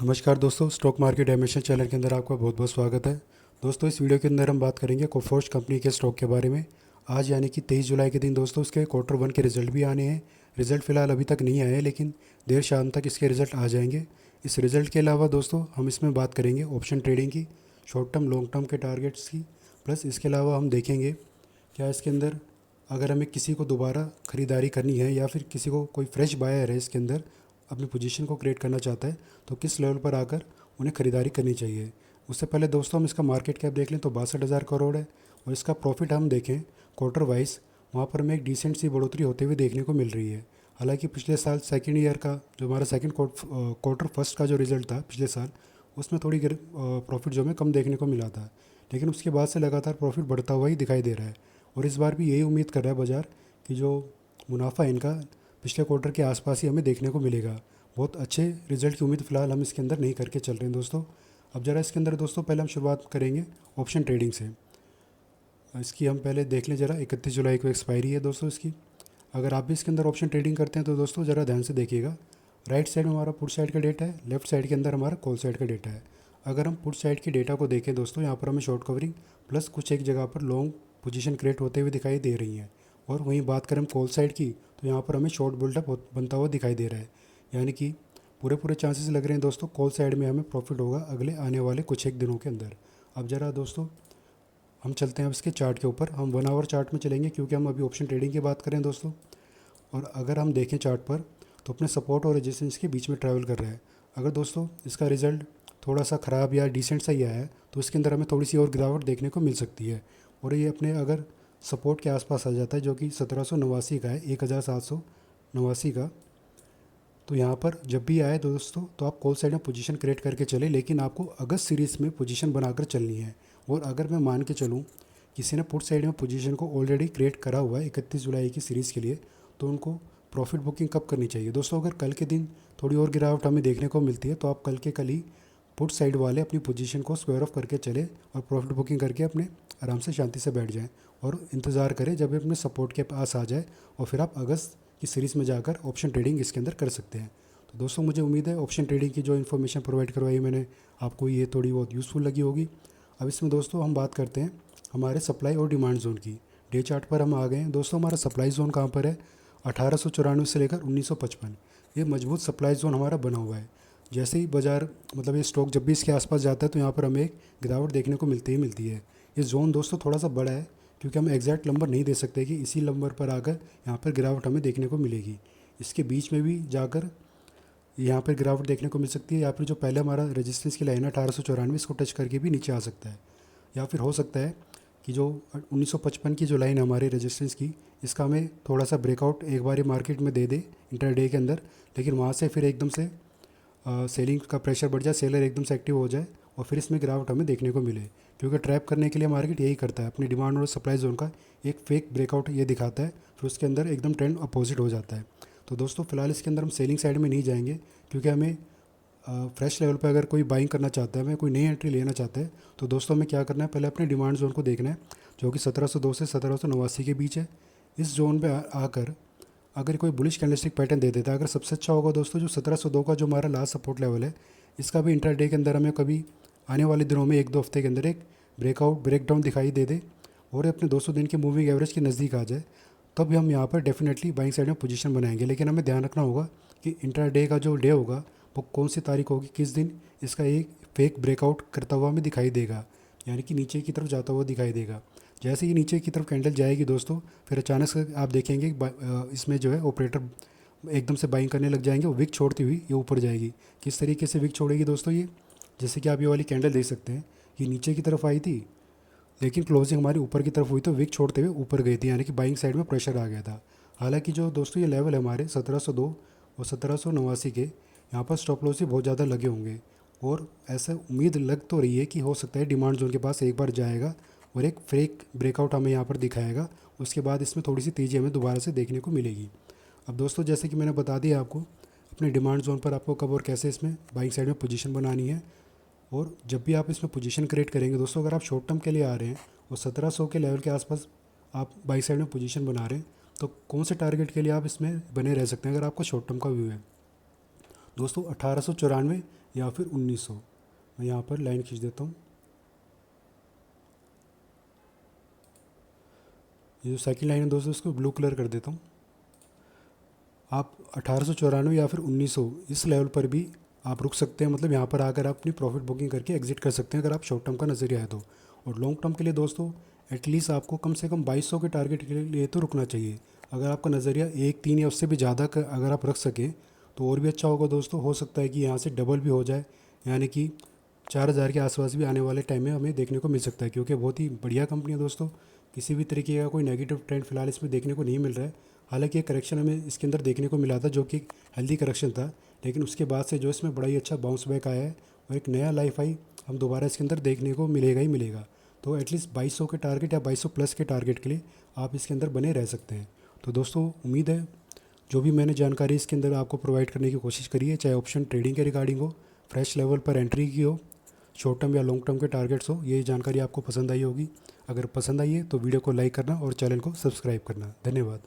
नमस्कार दोस्तों, stock market emission channel के अंदर आपका बहुत बहुत स्वागत है। दोस्तों, इस वीडियो के अंदर हम बात करेंगे कोफोर्ज कंपनी के स्टॉक के बारे में। आज यानी कि 23 जुलाई के दिन दोस्तों उसके क्वार्टर 1 के रिजल्ट भी आने हैं। रिजल्ट फ़िलहाल अभी तक नहीं आए हैं, लेकिन देर शाम तक इसके रिजल्ट आ जाएंगे। इस रिजल्ट के अलावा दोस्तों हम इसमें बात करेंगे ऑप्शन ट्रेडिंग की, शॉर्ट टर्म लॉन्ग टर्म के टारगेट्स की। प्लस इसके अलावा हम देखेंगे क्या इसके अंदर अगर हमें किसी को दोबारा ख़रीदारी करनी है या फिर किसी को कोई फ्रेश बायर है इसके अंदर अपनी पोजीशन को क्रिएट करना चाहता है तो किस लेवल पर आकर उन्हें ख़रीदारी करनी चाहिए। उससे पहले दोस्तों हम इसका मार्केट कैप देख लें तो 62,000 करोड़ है। और इसका प्रॉफिट हम देखें क्वार्टर वाइज, वहाँ पर हमें एक डिसेंट सी बढ़ोतरी होते हुए देखने को मिल रही है। हालांकि पिछले साल सेकेंड ईयर का जो हमारा सेकेंड क्वार्टर फर्स्ट का जो रिज़ल्ट था पिछले साल, उसमें थोड़ी प्रॉफिट जो हमें कम देखने को मिला था, लेकिन उसके बाद से लगातार प्रॉफिट बढ़ता हुआ ही दिखाई दे रहा है। और इस बार भी यही उम्मीद कर रहा है बाज़ार कि जो मुनाफा है इनका पिछले क्वार्टर के आसपास ही हमें देखने को मिलेगा। बहुत अच्छे रिजल्ट की उम्मीद फ़िलहाल हम इसके अंदर नहीं करके चल रहे हैं दोस्तों। अब ज़रा इसके अंदर दोस्तों पहले हम शुरुआत करेंगे ऑप्शन ट्रेडिंग से। इसकी हम पहले देख लें ज़रा, 31 जुलाई को एक्सपायरी है दोस्तों इसकी। अगर आप भी इसके अंदर ऑप्शन ट्रेडिंग करते हैं तो दोस्तों ज़रा ध्यान से देखिएगा। राइट साइड में हमारा पुट साइड का डेटा है, लेफ्ट साइड के अंदर हमारा कॉल साइड का डेटा है। अगर हम पुट साइड के डेटा को देखें दोस्तों, यहाँ पर हमें शॉर्ट कवरिंग प्लस कुछ एक जगह पर लॉन्ग पोजीशन क्रिएट होते हुए दिखाई दे रही हैं। और वहीं बात करें हम कॉल साइड की तो यहाँ पर हमें शॉर्ट बिल्डअप बनता हुआ दिखाई दे रहा है। यानी कि पूरे चांसेस लग रहे हैं दोस्तों कॉल साइड में हमें प्रॉफिट होगा अगले आने वाले कुछ एक दिनों के अंदर। अब ज़रा दोस्तों हम चलते हैं अब इसके चार्ट के ऊपर। हम 1 आवर चार्ट में चलेंगे क्योंकि हम अभी ऑप्शन ट्रेडिंग की बात करें दोस्तों। और अगर हम देखें चार्ट पर तो अपने सपोर्ट और रेजिस्टेंस के बीच में ट्रैवल कर रहा है। अगर दोस्तों इसका रिज़ल्ट थोड़ा सा ख़राब या डिसेंट सा ही आया है तो इसके अंदर हमें थोड़ी सी और गिरावट देखने को मिल सकती है। और ये अपने अगर सपोर्ट के आसपास आ जाता है जो कि 1789 का है, 1789 का, तो यहाँ पर जब भी आए दोस्तों तो आप कॉल साइड में पोजीशन क्रिएट करके चले, लेकिन आपको अगस्त सीरीज़ में पोजीशन बनाकर चलनी है। और अगर मैं मान के चलूँ किसी ने पुट साइड में पोजीशन को ऑलरेडी क्रिएट करा हुआ है 31 जुलाई की सीरीज़ के लिए, तो उनको प्रॉफिट बुकिंग कब करनी चाहिए दोस्तों? अगर कल के दिन थोड़ी और गिरावट हमें देखने को मिलती है तो आप कल के कल ही पुट साइड वाले अपनी पोजीशन को स्क्वायर ऑफ करके चले और प्रॉफिट बुकिंग करके अपने आराम से शांति से बैठ जाएं और इंतज़ार करें जब ये अपने सपोर्ट के पास आ जाए, और फिर आप अगस्त की सीरीज़ में जाकर ऑप्शन ट्रेडिंग इसके अंदर कर सकते हैं। तो दोस्तों मुझे उम्मीद है ऑप्शन ट्रेडिंग की जो इन्फॉर्मेशन प्रोवाइड करवाई मैंने आपको ये थोड़ी बहुत यूज़फुल लगी होगी। अब इसमें दोस्तों हम बात करते हैं हमारे सप्लाई और डिमांड जोन की। डे चार्ट पर हम आ गए हैं दोस्तों। हमारा सप्लाई जोन कहाँ पर है? 1894 से लेकर 1955 ये मजबूत सप्लाई जोन हमारा बना हुआ है। जैसे ही बाज़ार मतलब ये स्टॉक जब भी इसके आसपास जाता है तो यहाँ पर हमें एक गिरावट देखने को मिलती ही मिलती है। ये जोन दोस्तों थोड़ा सा बड़ा है क्योंकि हम एग्जैक्ट नंबर नहीं दे सकते कि इसी नंबर पर आकर यहाँ पर गिरावट हमें देखने को मिलेगी। इसके बीच में भी जाकर यहाँ पर गिरावट देखने को मिल सकती है, या फिर जो पहले हमारा रेजिस्टेंस की लाइन है 1894 इसको टच करके भी नीचे आ सकता है। या फिर हो सकता है कि जो 1955 की जो लाइन है हमारे रेजिस्टेंस की, इसका हमें थोड़ा सा ब्रेकआउट एक बार मार्केट में दे दे इंटरडे के अंदर, लेकिन वहाँ से फिर एकदम से सेलिंग का प्रेशर बढ़ जाए, सेलर एकदम से एक्टिव हो जाए और फिर इसमें गिरावट हमें देखने को मिले। क्योंकि ट्रैप करने के लिए मार्केट यही करता है, अपनी डिमांड और सप्लाई जोन का एक फेक ब्रेकआउट ये दिखाता है, फिर उसके अंदर एकदम ट्रेंड अपोजिट हो जाता है। तो दोस्तों फिलहाल इसके अंदर हम सेलिंग साइड में नहीं जाएंगे क्योंकि हमें फ्रेश लेवल पर अगर कोई बाइंग करना चाहता है, हमें कोई नई एंट्री लेना चाहता है, तो दोस्तों हमें क्या करना है, पहले अपने डिमांड जोन को देखना है जो कि 1702 से 1789 के बीच है। इस जोन पे आकर अगर कोई बुलिश कैंडलस्टिक पैटर्न दे देता है, अगर सबसे अच्छा होगा दोस्तों जो 1702 का जो हमारा लास्ट सपोर्ट लेवल है, इसका भी इंट्राडे के अंदर हमें कभी आने वाले दिनों में 1-2 हफ्ते के अंदर एक ब्रेकडाउन दिखाई दे दे और अपने 200 दिन के मूविंग एवरेज के नज़दीक आ जाए, तब हम यहाँ पर डेफिनेटली बाइंग साइड में पोजीशन बनाएंगे। लेकिन हमें ध्यान रखना होगा कि इंट्राडे का जो डे होगा वो कौन सी तारीख होगी, किस दिन इसका एक फेक ब्रेकआउट करता हुआ हमें दिखाई देगा, यानी कि नीचे की तरफ जाता हुआ दिखाई देगा। जैसे ही नीचे की तरफ कैंडल जाएगी दोस्तों, फिर अचानक से आप देखेंगे इसमें जो है ऑपरेटर एकदम से बाइंग करने लग जाएंगे और विक छोड़ती हुई ये ऊपर जाएगी। किस तरीके से विक छोड़ेगी दोस्तों? ये जैसे कि आप ये वाली कैंडल देख सकते हैं, ये नीचे की तरफ आई थी लेकिन क्लोजिंग हमारी ऊपर की तरफ हुई तो विक छोड़ते हुए ऊपर गई थी, यानी कि बाइंग साइड में प्रेशर आ गया था। हालांकि जो दोस्तों ये लेवल है हमारे 1702 और 1789 के, यहाँ पर स्टॉप लॉस ही बहुत ज़्यादा लगे होंगे और ऐसा उम्मीद लग तो रही है कि हो सकता है डिमांड जोन के पास एक बार जाएगा और एक फेक ब्रेकआउट हमें यहाँ पर दिखाएगा। उसके बाद इसमें थोड़ी सी तेज़ी हमें दोबारा से देखने को मिलेगी। अब दोस्तों जैसे कि मैंने बता दिया आपको अपने डिमांड जोन पर आपको कब और कैसे इसमें बाइंग साइड में पोजीशन बनानी है। और जब भी आप इसमें पोजीशन क्रिएट करेंगे दोस्तों, अगर आप शॉर्ट टर्म के लिए आ रहे हैं और 1700 के लेवल के आसपास आप बाइंग साइड में पोजीशन बना रहे हैं, तो कौन से टारगेट के लिए आप इसमें बने रह सकते हैं अगर आपका शॉर्ट टर्म का व्यू है दोस्तों 1894 या फिर 1900। मैं यहाँ पर लाइन खींच देता हूँ। ये जो सेकंड लाइन है दोस्तों इसको ब्लू कलर कर देता हूँ। आप 1894 या फिर 1900 इस लेवल पर भी आप रुक सकते हैं, मतलब यहाँ पर आकर आप अपनी प्रॉफिट बुकिंग करके एग्जिट कर सकते हैं अगर आप शॉर्ट टर्म का नज़रिया है तो। और लॉन्ग टर्म के लिए दोस्तों एटलीस्ट आपको कम से कम 2200 के टारगेट के लिए तो रुकना चाहिए। अगर आपका नज़रिया 1-3 या उससे भी ज़्यादा अगर आप रख सकें तो और भी अच्छा होगा दोस्तों। हो सकता है कि यहाँ से डबल भी हो जाए, यानी कि 4000 के आसपास भी आने वाले टाइम में हमें देखने को मिल सकता है, क्योंकि बहुत ही बढ़िया कंपनी है दोस्तों। किसी भी तरीके का कोई नेगेटिव ट्रेंड फिलहाल इसमें देखने को नहीं मिल रहा है। हालांकि एक करेक्शन हमें इसके अंदर देखने को मिला था जो कि हेल्दी करेक्शन था, लेकिन उसके बाद से जो इसमें बड़ा ही अच्छा बाउंस बैक आया है और एक नया लाइफ हाई हम दोबारा इसके अंदर देखने को मिलेगा ही मिलेगा। तो एटलीस्ट 2200 के टारगेट या 2200 प्लस के टारगेट के लिए आप इसके अंदर बने रह सकते हैं। तो दोस्तों उम्मीद है जो भी मैंने जानकारी इसके अंदर आपको प्रोवाइड करने की कोशिश करी है, चाहे ऑप्शन ट्रेडिंग के रिगार्डिंग हो, फ्रेश लेवल पर एंट्री की हो, शॉर्ट टर्म या लॉन्ग टर्म के टारगेट्स हो, ये जानकारी आपको पसंद आई होगी। अगर पसंद आई है तो वीडियो को लाइक करना और चैनल को सब्सक्राइब करना। धन्यवाद।